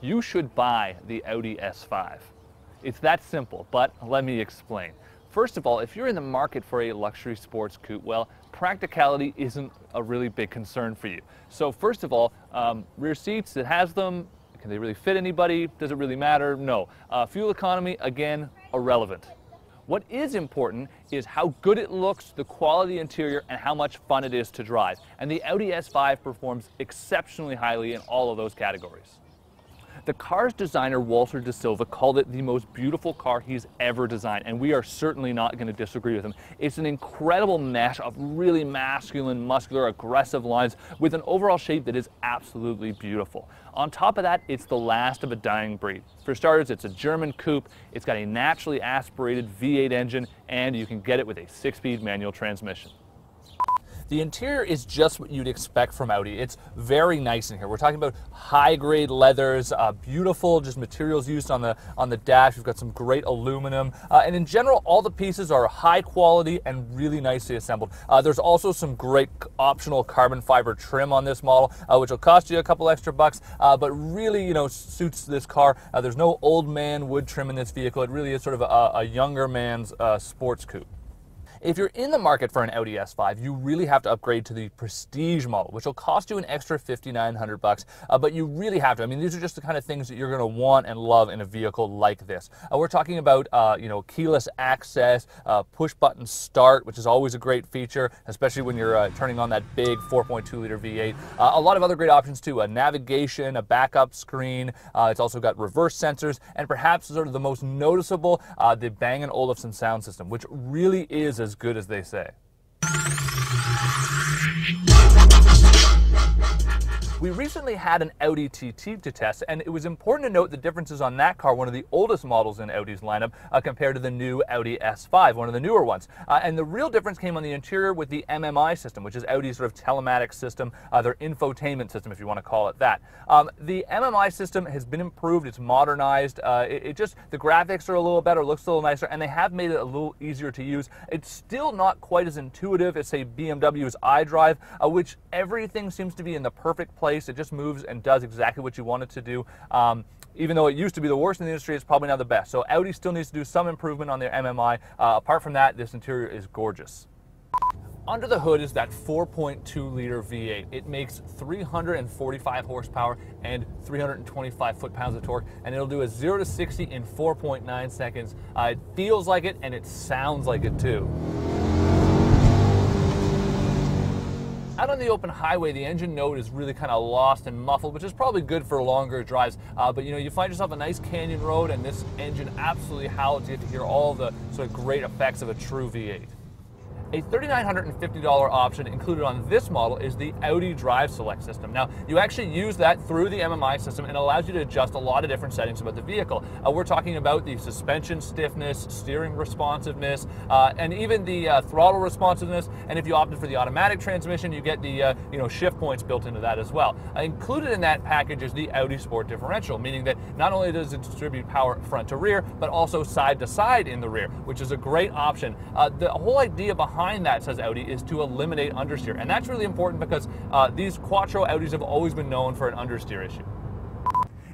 you should buy the Audi S5. It's that simple, but let me explain. First of all, if you're in the market for a luxury sports coupe, well, practicality isn't a really big concern for you. So first of all, rear seats, it has them. Can they really fit anybody? Does it really matter? No. Fuel economy, again, irrelevant. What is important is how good it looks, the quality interior, and how much fun it is to drive. And the Audi S5 performs exceptionally highly in all of those categories. The car's designer, Walter de Silva, called it the most beautiful car he's ever designed, and we are certainly not going to disagree with him. It's an incredible mesh of really masculine, muscular, aggressive lines with an overall shape that is absolutely beautiful. On top of that, it's the last of a dying breed. For starters, it's a German coupe, it's got a naturally aspirated V8 engine, and you can get it with a 6-speed manual transmission. The interior is just what you'd expect from Audi. It's very nice in here. We're talking about high-grade leathers, beautiful just materials used on the dash. We've got some great aluminum, and in general, all the pieces are high quality and really nicely assembled. There's also some great optional carbon fiber trim on this model, which will cost you a couple extra bucks, but really, suits this car. There's no old man wood trim in this vehicle. It really is sort of a younger man's sports coupe. If you're in the market for an Audi S5, you really have to upgrade to the Prestige model, which will cost you an extra $5,900, but you really have to. I mean, these are just the kind of things that you're going to want and love in a vehicle like this. We're talking about, keyless access, push-button start, which is always a great feature, especially when you're turning on that big 4.2-liter V8. A lot of other great options too, a navigation, a backup screen. It's also got reverse sensors, and perhaps sort of the most noticeable, the Bang & Olufsen sound system, which really is as good as they say. We recently had an Audi TT to test, and it was important to note the differences on that car, one of the oldest models in Audi's lineup, compared to the new Audi S5, one of the newer ones. And the real difference came on the interior with the MMI system, which is Audi's sort of telematics system, their infotainment system, if you want to call it that. The MMI system has been improved, it's modernized, the graphics are a little better, looks a little nicer, and they have made it a little easier to use. It's still not quite as intuitive as, say, BMW's iDrive, which everything seems to be in the perfect place. It just moves and does exactly what you want it to do. Even though it used to be the worst in the industry, it's probably now the best. So Audi still needs to do some improvement on their MMI. Apart from that, this interior is gorgeous. Under the hood is that 4.2-liter V8. It makes 345 horsepower and 325 foot-pounds of torque, and it'll do a 0 to 60 in 4.9 seconds. It feels like it, and it sounds like it too. Out on the open highway, the engine note is really kind of lost and muffled, which is probably good for longer drives. But you find yourself a nice canyon road, and this engine absolutely howls. You get to hear all the sort of great effects of a true V8. A $3,950 option included on this model is the Audi Drive Select system. Now, you actually use that through the MMI system, and it allows you to adjust a lot of different settings about the vehicle. We're talking about the suspension stiffness, steering responsiveness, and even the throttle responsiveness. And if you opted for the automatic transmission, you get the shift points built into that as well. Included in that package is the Audi Sport differential, meaning that not only does it distribute power front to rear, but also side to side in the rear, which is a great option. The whole idea behind that, says Audi, is to eliminate understeer, and that's really important because these Quattro Audis have always been known for an understeer issue.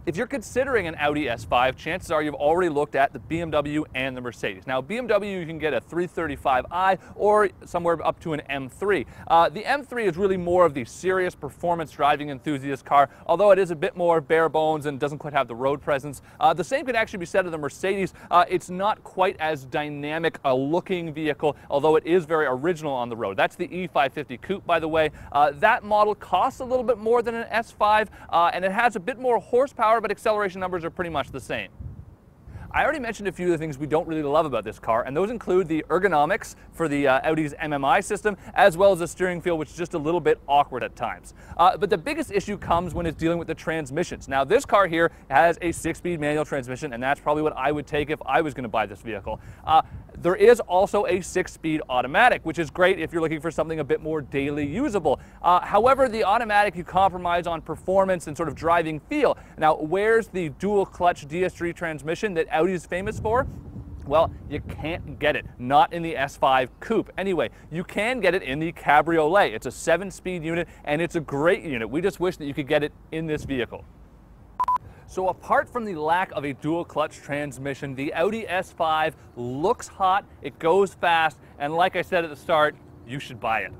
If you're considering an Audi S5, chances are you've already looked at the BMW and the Mercedes. Now, BMW, you can get a 335i or somewhere up to an M3. The M3 is really more of the serious performance driving enthusiast car, although it is a bit more bare bones and doesn't quite have the road presence. The same could actually be said of the Mercedes. It's not quite as dynamic a looking vehicle, although it is very original on the road. That's the E550 Coupe, by the way. That model costs a little bit more than an S5, and it has a bit more horsepower, but acceleration numbers are pretty much the same. I already mentioned a few of the things we don't really love about this car, and those include the ergonomics for the Audi's MMI system, as well as the steering feel, which is just a little bit awkward at times. But the biggest issue comes when it's dealing with the transmissions. Now, this car here has a 6-speed manual transmission, and that's probably what I would take if I was going to buy this vehicle. There is also a 6-speed automatic, which is great if you're looking for something a bit more daily usable. However, the automatic, you compromise on performance and sort of driving feel. Now, where's the dual clutch DS3 transmission that Audi is famous for? Well, you can't get it, not in the S5 Coupe. Anyway, you can get it in the Cabriolet. It's a 7-speed unit, and it's a great unit. We just wish that you could get it in this vehicle. So apart from the lack of a dual clutch transmission, the Audi S5 looks hot, it goes fast, and like I said at the start, you should buy it.